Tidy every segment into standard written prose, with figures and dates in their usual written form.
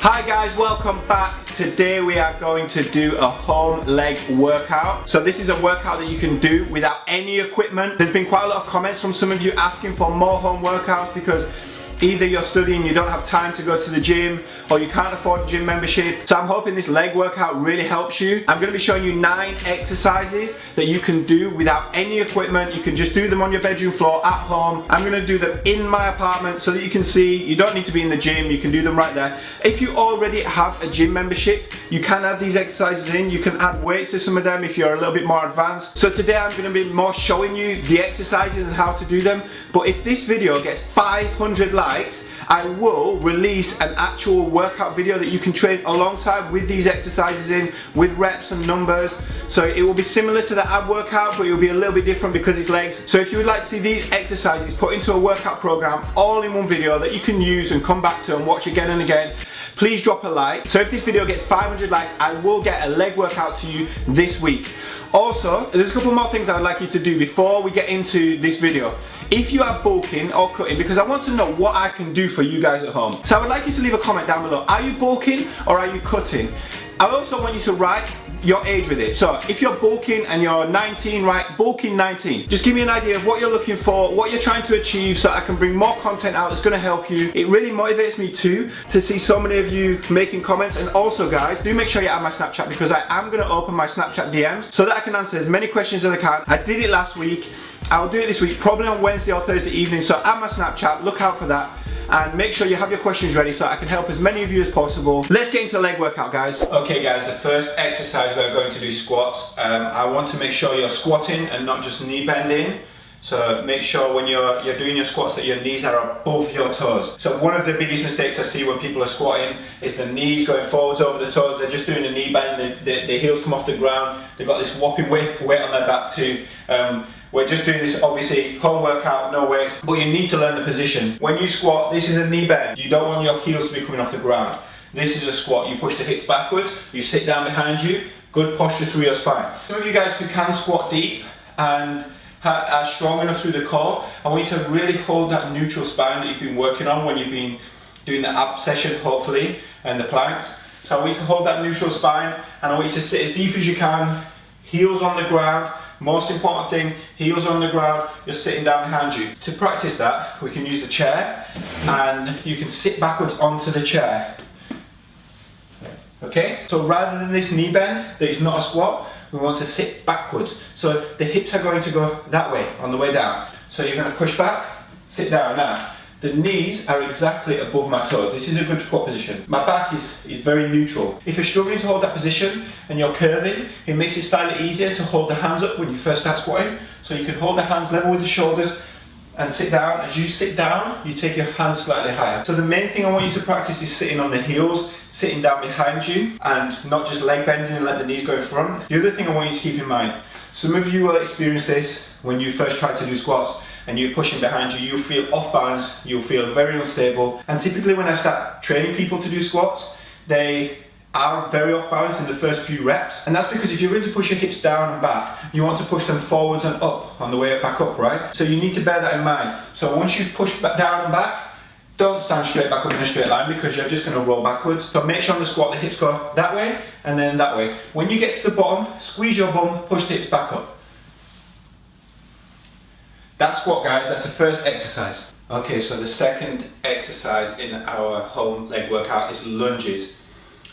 Hi guys, welcome back. Today we are going to do a home leg workout. So this is a workout that you can do without any equipment. There's been quite a lot of comments from some of you asking for more home workouts because either you're studying, you don't have time to go to the gym, or you can't afford a gym membership. So I'm hoping this leg workout really helps you. I'm going to be showing you 9 exercises that you can do without any equipment. You can just do them on your bedroom floor at home. I'm going to do them in my apartment so that you can see you don't need to be in the gym, you can do them right there. If you already have a gym membership, you can add these exercises in. You can add weights to some of them if you're a little bit more advanced. So today I'm going to be more showing you the exercises and how to do them. But if this video gets 500 likes, I will release an actual workout video that you can train alongside with these exercises in, with reps and numbers. So it will be similar to the ab workout, but it will be a little bit different because it's legs. So if you would like to see these exercises put into a workout program all in one video that you can use and come back to and watch again and again, please drop a like. So if this video gets 500 likes, I will get a leg workout to you this week. Also, there's a couple more things I would like you to do before we get into this video. If you are bulking or cutting, because I want to know what I can do for you guys at home. So I would like you to leave a comment down below. Are you bulking or are you cutting? I also want you to write your age with it. So if you're bulking and you're 19, write bulking 19. Just give me an idea of what you're looking for, what you're trying to achieve, so I can bring more content out that's going to help you. It really motivates me too to see so many of you making comments. And also guys, do make sure you add my Snapchat, because I am going to open my Snapchat DMs so that I can answer as many questions as I can. I did it last week. I'll do it this week, probably on Wednesday or Thursday evening. So add my Snapchat, look out for that. And make sure you have your questions ready so I can help as many of you as possible. Let's get into the leg workout, guys. Okay guys, the first exercise we're going to do squats. I want to make sure you're squatting and not just knee bending. So make sure when you're doing your squats that your knees are above your toes. So one of the biggest mistakes I see when people are squatting is the knees going forwards over the toes. They're just doing a knee bend, the heels come off the ground. They've got this whopping weight on their back too. We're just doing this, obviously, home workout, no weights, but you need to learn the position. When you squat, this is a knee bend. You don't want your heels to be coming off the ground. This is a squat. You push the hips backwards, you sit down behind you, good posture through your spine. Some of you guys who can squat deep and are strong enough through the core, I want you to really hold that neutral spine that you've been working on when you've been doing the ab session, hopefully, and the planks. So I want you to hold that neutral spine, and I want you to sit as deep as you can, heels on the ground. Most important thing, heels on the ground, you're sitting down behind you. To practice that, we can use the chair, and you can sit backwards onto the chair. Okay? So rather than this knee bend, that is not a squat, we want to sit backwards. So the hips are going to go that way, on the way down. So you're going to push back, sit down. Now, the knees are exactly above my toes. This is a good squat position. My back is very neutral. If you're struggling to hold that position and you're curving, it makes it slightly easier to hold the hands up when you first start squatting. So you can hold the hands level with the shoulders and sit down. As you sit down, you take your hands slightly higher. So the main thing I want you to practice is sitting on the heels, sitting down behind you, and not just leg bending and let the knees go in front. The other thing I want you to keep in mind, some of you will experience this when you first try to do squats, and you're pushing behind you, you'll feel off balance, you'll feel very unstable. And typically when I start training people to do squats, they are very off balance in the first few reps. And that's because if you're going to push your hips down and back, you want to push them forwards and up on the way back up, right? So you need to bear that in mind. So once you've pushed back down and back, don't stand straight back up in a straight line, because you're just going to roll backwards. So make sure on the squat the hips go that way and then that way. When you get to the bottom, squeeze your bum, push the hips back up. That's squat, guys. That's the first exercise. Okay, so the second exercise in our home leg workout is lunges.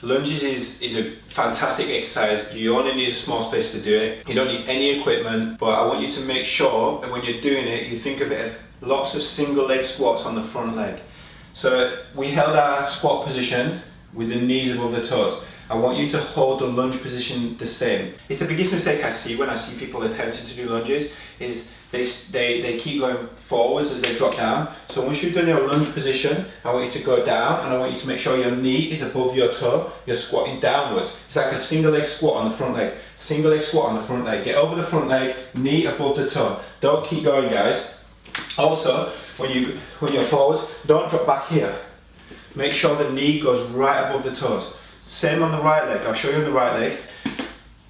Lunges is a fantastic exercise. You only need a small space to do it. You don't need any equipment, but I want you to make sure that when you're doing it, you think of it as lots of single leg squats on the front leg. So we held our squat position with the knees above the toes. I want you to hold the lunge position the same. It's the biggest mistake I see when I see people attempting to do lunges, is they keep going forwards as they drop down. So once you've done your lunge position, I want you to go down, and I want you to make sure your knee is above your toe. You're squatting downwards. It's like a single leg squat on the front leg. Single leg squat on the front leg. Get over the front leg, knee above the toe. Don't keep going, guys. Also, when you're forwards, don't drop back here. Make sure the knee goes right above the toes. Same on the right leg. I'll show you on the right leg.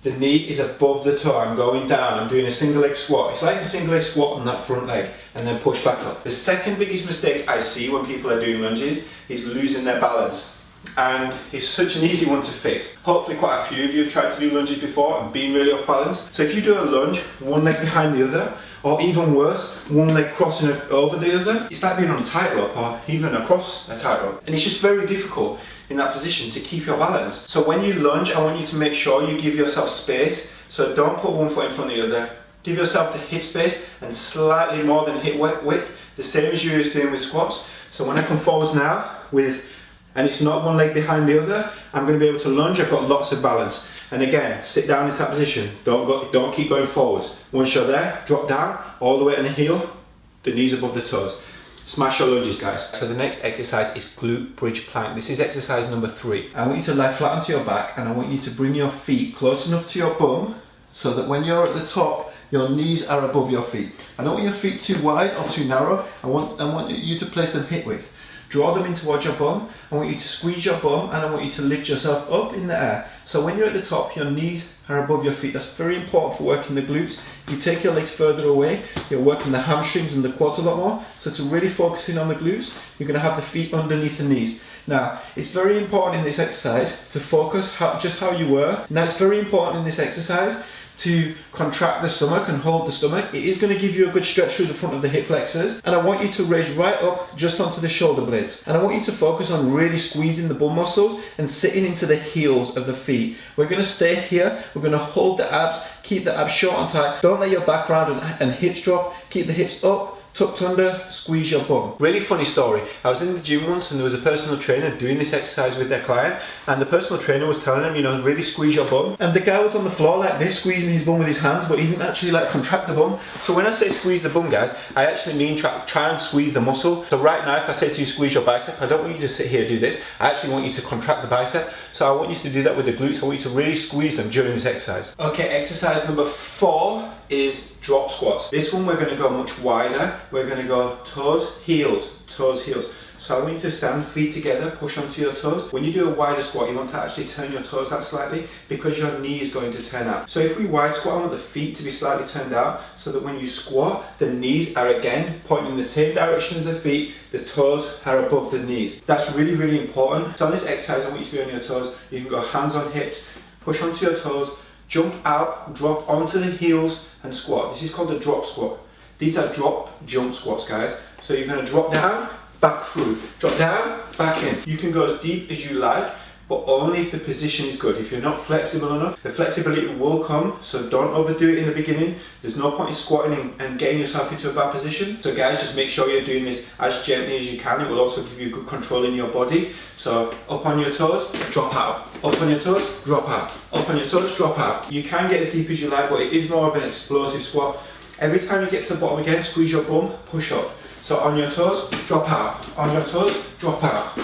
The knee is above the toe. I'm going down. I'm doing a single leg squat. It's like a single leg squat on that front leg, and then push back up. The second biggest mistake I see when people are doing lunges is losing their balance. and it's such an easy one to fix. Hopefully quite a few of you have tried to do lunges before and been really off balance. So if you do a lunge, one leg behind the other, or even worse, one leg crossing over the other, it's like being on a tightrope or even across a tightrope. And it's just very difficult in that position to keep your balance. So when you lunge, I want you to make sure you give yourself space. So don't put one foot in front of the other. Give yourself the hip space and slightly more than hip width, the same as you was doing with squats. So when I come forwards now and it's not one leg behind the other, I'm going to be able to lunge. I've got lots of balance. And again, sit down in that position. Don't keep going forwards. Once you're there, drop down all the way in the heel, the knees above the toes. Smash your lunges, guys. So the next exercise is glute bridge plank. This is exercise number 3. I want you to lie flat onto your back, and I want you to bring your feet close enough to your bum so that when you're at the top, your knees are above your feet. I don't want your feet too wide or too narrow. I want you to place them hip width. Draw them in towards your bum. I want you to squeeze your bum, and I want you to lift yourself up in the air. So when you're at the top, your knees are above your feet. That's very important for working the glutes. If you take your legs further away, you're working the hamstrings and the quads a lot more. So to really focus in on the glutes, you're going to have the feet underneath the knees. Now, it's very important in this exercise to focus just how you were. Now, it's very important in this exercise to contract the stomach and hold the stomach. It is going to give you a good stretch through the front of the hip flexors, and I want you to raise right up just onto the shoulder blades, and I want you to focus on really squeezing the bum muscles and sitting into the heels of the feet. We're going to stay here, we're going to hold the abs, keep the abs short and tight, don't let your back round and hips drop, keep the hips up, tucked under, squeeze your bum. Really funny story. I was in the gym once and there was a personal trainer doing this exercise with their client, and the personal trainer was telling them, you know, really squeeze your bum. And the guy was on the floor like this, squeezing his bum with his hands, but he didn't actually like contract the bum. So when I say squeeze the bum, guys, I actually mean try and squeeze the muscle. So right now, if I say to you squeeze your bicep, I don't want you to sit here and do this. I actually want you to contract the bicep. So I want you to do that with the glutes. I want you to really squeeze them during this exercise. Okay, exercise number 4 is drop squats. This one we're going to go much wider. We're going to go toes, heels, toes, heels. So I want you to stand, feet together, push onto your toes. When you do a wider squat, you want to actually turn your toes out slightly because your knee is going to turn out. So if we wide squat, I want the feet to be slightly turned out so that when you squat, the knees are again pointing in the same direction as the feet, the toes are above the knees. That's really, really important. So on this exercise, I want you to be on your toes. You can go hands on hips, push onto your toes, jump out, drop onto the heels and squat. This is called a drop squat. These are drop jump squats, guys. So you're going to drop down, back through, drop down, back in. You can go as deep as you like, but only if the position is good. If you're not flexible enough, the flexibility will come, so don't overdo it in the beginning. There's no point in squatting and getting yourself into a bad position. So guys, just make sure you're doing this as gently as you can. It will also give you good control in your body. So up on your toes, drop out. Up on your toes, drop out. Up on your toes, drop out. You can get as deep as you like, but it is more of an explosive squat. Every time you get to the bottom again, squeeze your bum, push up. So on your toes, drop out. On your toes, drop out.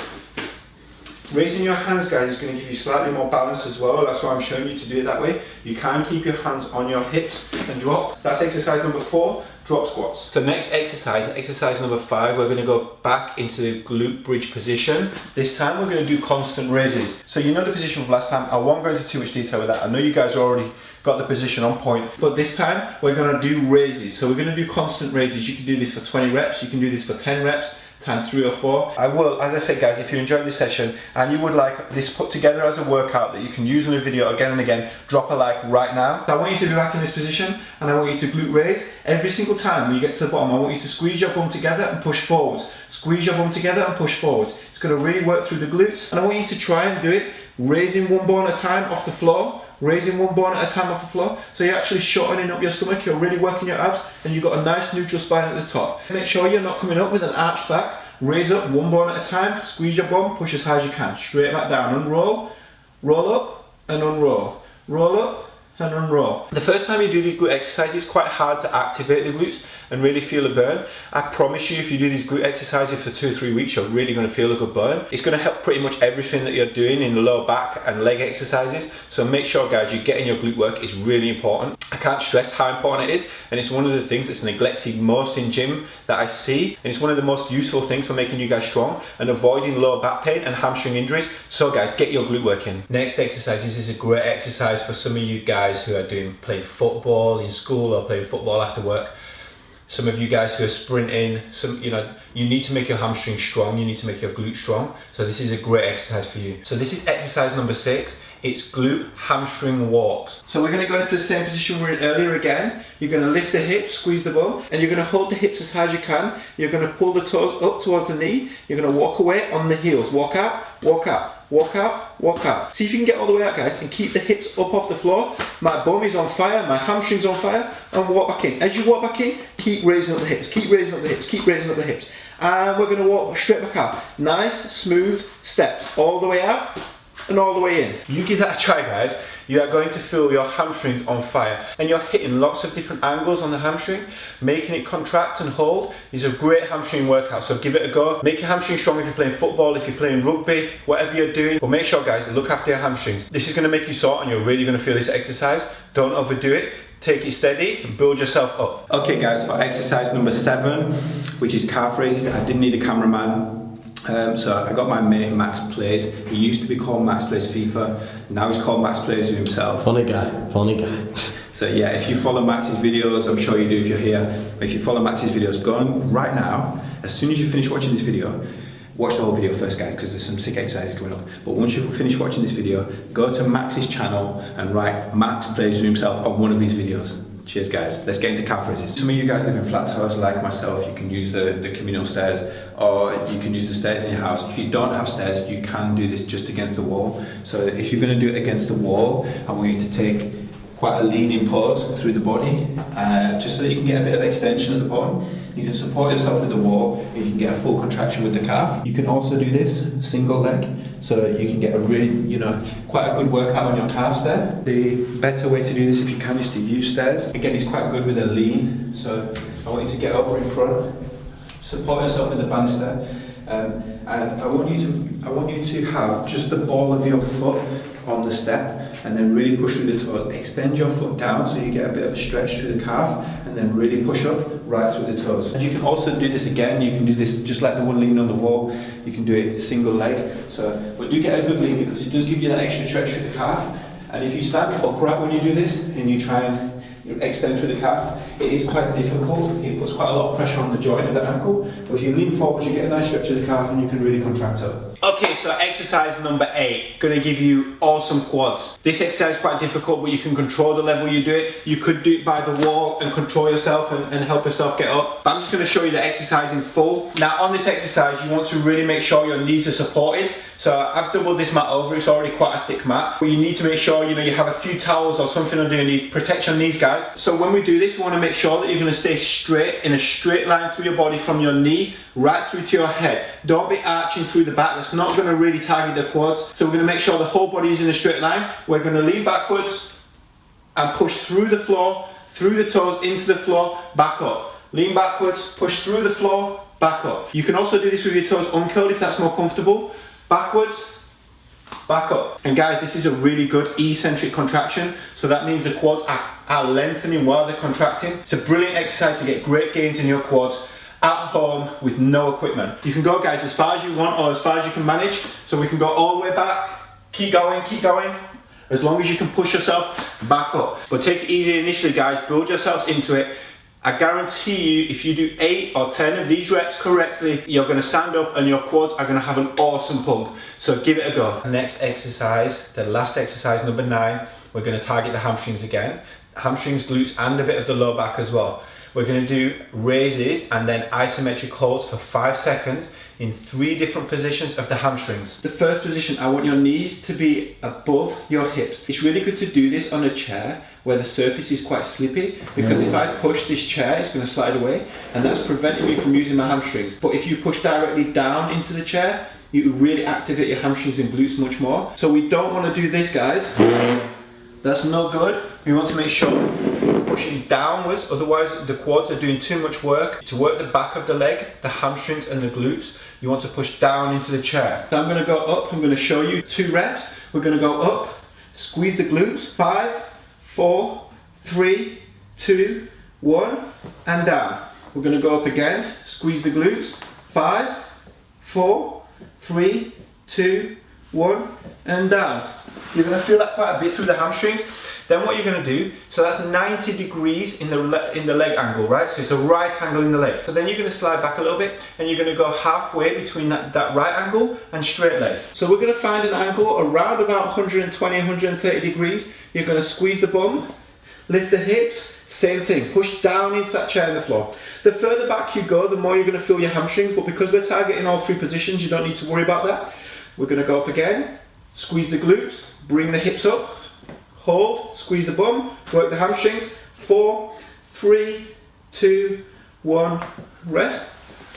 Raising your hands, guys, is going to give you slightly more balance as well. That's why I'm showing you to do it that way. You can keep your hands on your hips and drop. That's exercise number 4, drop squats. So next exercise number 5, we're going to go back into the glute bridge position. This time we're going to do constant raises. So you know the position from last time. I won't go into too much detail with that. I know you guys already got the position on point, but this time we're going to do raises. So we're going to do constant raises. You can do this for 20 reps, you can do this for 10 reps, times 3 or 4. I will, as I said, guys, if you enjoyed this session and you would like this put together as a workout that you can use in a video again and again, drop a like right now. So I want you to be back in this position and I want you to glute raise. Every single time when you get to the bottom, I want you to squeeze your bum together and push forwards. Squeeze your bum together and push forwards. It's going to really work through the glutes, and I want you to try and do it raising one bone at a time off the floor. Raising one bone at a time off the floor. So you're actually shortening up your stomach, you're really working your abs, and you've got a nice neutral spine at the top. Make sure you're not coming up with an arch back. Raise up one bone at a time, squeeze your bum, push as high as you can. Straight back down, unroll, roll up and unroll. Roll up and unroll. The first time you do these glute exercises, it's quite hard to activate the glutes and really feel a burn. I promise you, if you do these glute exercises for 2 or 3 weeks, you're really going to feel a good burn. It's going to help pretty much everything that you're doing in the lower back and leg exercises. So make sure, guys, you getting your glute work is really important. I can't stress how important it is, and it's one of the things that's neglected most in gym that I see, and it's one of the most useful things for making you guys strong and avoiding lower back pain and hamstring injuries. So guys, get your glute work in. Next exercise, this is a great exercise for some of you guys who are playing football in school or playing football after work. Some of you guys who are sprinting, you need to make your hamstring strong, you need to make your glute strong. So this is a great exercise for you. So this is exercise number 6. It's glute hamstring walks. So we're going to go into the same position we were in earlier again. You're going to lift the hips, squeeze the bum, and you're going to hold the hips as high as you can. You're going to pull the toes up towards the knee. You're going to walk away on the heels. Walk out, walk out, walk out, walk out. See if you can get all the way out, guys, and keep the hips up off the floor. My bum is on fire, my hamstring's on fire, and walk back in. As you walk back in, keep raising up the hips, keep raising up the hips, keep raising up the hips. And we're going to walk straight back out. Nice, smooth steps, all the way out and all the way in. You give that a try, guys. You are going to feel your hamstrings on fire, and you're hitting lots of different angles on the hamstring, making it contract and hold. Is a great hamstring workout, so give it a go. Make your hamstring strong if you're playing football, if you're playing rugby, whatever you're doing. But make sure, guys, look after your hamstrings. This is going to make you sore, and you're really going to feel this exercise. Don't overdo it. Take it steady and build yourself up. Okay, guys, for exercise number 7, which is calf raises, I didn't need a cameraman. So I got my mate Max Plays. He used to be called Max Plays FIFA. Now he's called Max Plays himself. Funny guy, funny guy. So yeah, if you follow Max's videos, I'm sure you do if you're here. But if you follow Max's videos, go on right now. As soon as you finish watching this video, watch the whole video first, guys, because there's some sick exercises coming up. But once you finish watching this video, go to Max's channel and write Max Plays for himself on one of these videos. Cheers, guys. Let's get into calf raises. Some of you guys live in flat towers like myself. You can use the communal stairs, or you can use the stairs in your house. If you don't have stairs, you can do this just against the wall. So if you're going to do it against the wall, I want you to take quite a leaning pose through the body, just so that you can get a bit of extension at the bottom. You can support yourself with the wall, and you can get a full contraction with the calf. You can also do this single leg, so you can get a really, quite a good workout on your calves there. The better way to do this, if you can, is to use stairs. Again, it's quite good with a lean, so I want you to get over in front, support yourself with the banister, and I want you to have just the ball of your foot on the step, and then really push through the toes. Extend your foot down so you get a bit of a stretch through the calf, and then really push up right through the toes. And you can also do this again. You can do this just like the one leaning on the wall. You can do it single leg. But do get a good lean, because it does give you that extra stretch through the calf. And if you stand upright when you do this, and you try and extend through the calf, it is quite difficult. It puts quite a lot of pressure on the joint of the ankle. But if you lean forward, you get a nice stretch of the calf, and you can really contract up. Okay, so exercise number 8, gonna give you awesome quads. This exercise is quite difficult, but you can control the level you do it. You could do it by the wall and control yourself and help yourself get up. But I'm just gonna show you the exercise in full. Now on this exercise, you want to really make sure your knees are supported. So I've doubled this mat over, it's already quite a thick mat. But you need to make sure you have a few towels or something under your knees. Protect your knees, guys. So when we do this, we wanna make sure that you're gonna stay straight, in a straight line through your body from your knee right through to your head. Don't be arching through the back. That's not going to really target the quads. So we're going to make sure the whole body is in a straight line. We're going to lean backwards and push through the floor, through the toes, into the floor, back up. Lean backwards, push through the floor, back up. You can also do this with your toes uncurled if that's more comfortable. Backwards, back up. And guys, this is a really good eccentric contraction. So that means the quads are lengthening while they're contracting. It's a brilliant exercise to get great gains in your quads at home with no equipment. You can go, guys, as far as you want or as far as you can manage. So we can go all the way back, keep going, as long as you can push yourself back up. But take it easy initially, guys, build yourselves into it. I guarantee you, if you do 8 or 10 of these reps correctly, you're gonna stand up and your quads are gonna have an awesome pump. So give it a go. Next exercise, the last exercise, number 9, we're gonna target the hamstrings again. Hamstrings, glutes, and a bit of the low back as well. We're going to do raises and then isometric holds for 5 seconds in 3 different positions of the hamstrings. The first position, I want your knees to be above your hips. It's really good to do this on a chair where the surface is quite slippy, because if I push this chair, it's going to slide away, and that's preventing me from using my hamstrings. But if you push directly down into the chair, you really activate your hamstrings and glutes much more. So we don't want to do this, guys. That's no good. We want to make sure we're pushing downwards, otherwise the quads are doing too much work. To work the back of the leg, the hamstrings and the glutes, you want to push down into the chair. So I'm going to go up, I'm going to show you 2 reps. We're going to go up, squeeze the glutes, 5, 4, 3, 2, 1, and down. We're going to go up again, squeeze the glutes, 5, 4, 3, 2, 1, and down. You're going to feel that quite a bit through the hamstrings. Then what you're going to do, so that's 90 degrees in the leg angle, right? So it's a right angle in the leg. So then you're going to slide back a little bit and you're going to go halfway between that right angle and straight leg. So we're going to find an angle around about 120, 130 degrees. You're going to squeeze the bum, lift the hips, same thing, push down into that chair on the floor. The further back you go, the more you're going to feel your hamstrings, but because we're targeting all three positions, you don't need to worry about that. We're going to go up again, squeeze the glutes, bring the hips up, hold, squeeze the bum, work the hamstrings. 4, 3, 2, 1, rest.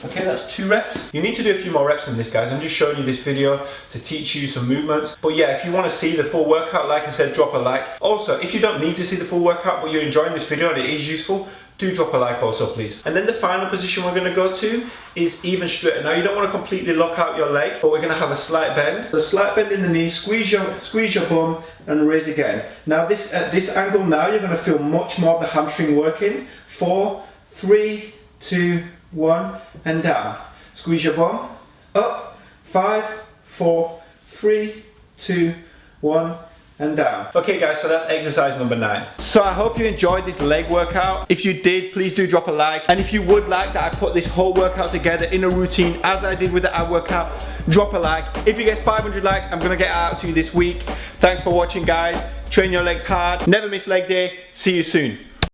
Okay, that's 2 reps. You need to do a few more reps than this, guys. I'm just showing you this video to teach you some movements. But yeah, if you want to see the full workout, like I said, drop a like. Also, if you don't need to see the full workout, but you're enjoying this video and it is useful, do drop a like also, please. And then the final position we're going to go to is even straighter. Now, you don't want to completely lock out your leg, but we're going to have a slight bend. So slight bend in the knee, squeeze your bum and raise again. Now at this angle now, you're going to feel much more of the hamstring working. 4, 3, 2, 1, and down. Squeeze your bum, up, 5, 4, 3, 2, 1, and down. Okay guys, so that's exercise number 9. So I hope you enjoyed this leg workout. If you did, please do drop a like. And if you would like that I put this whole workout together in a routine as I did with the ab workout, drop a like. If you get 500 likes, I'm gonna get it out to you this week. Thanks for watching, guys. Train your legs hard. Never miss leg day. See you soon.